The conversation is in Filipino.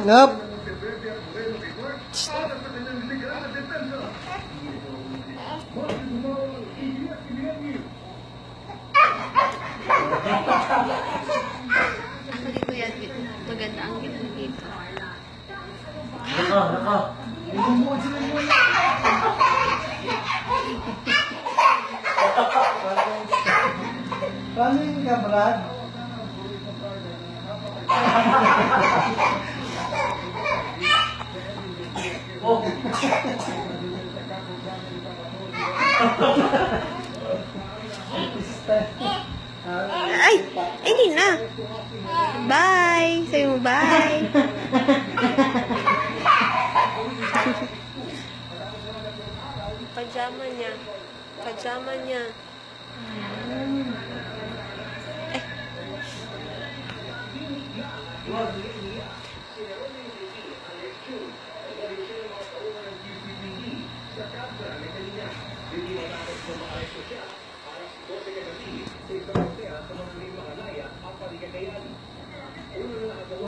Ngap. Actually, kuya, maganda ang gito dito. Naka. Bumubuod sila yun. Paano yun ka, Brad? Oh. Ay! Hindi na! Bye! Sabi mo bye! Pajama niya. Pajama niya.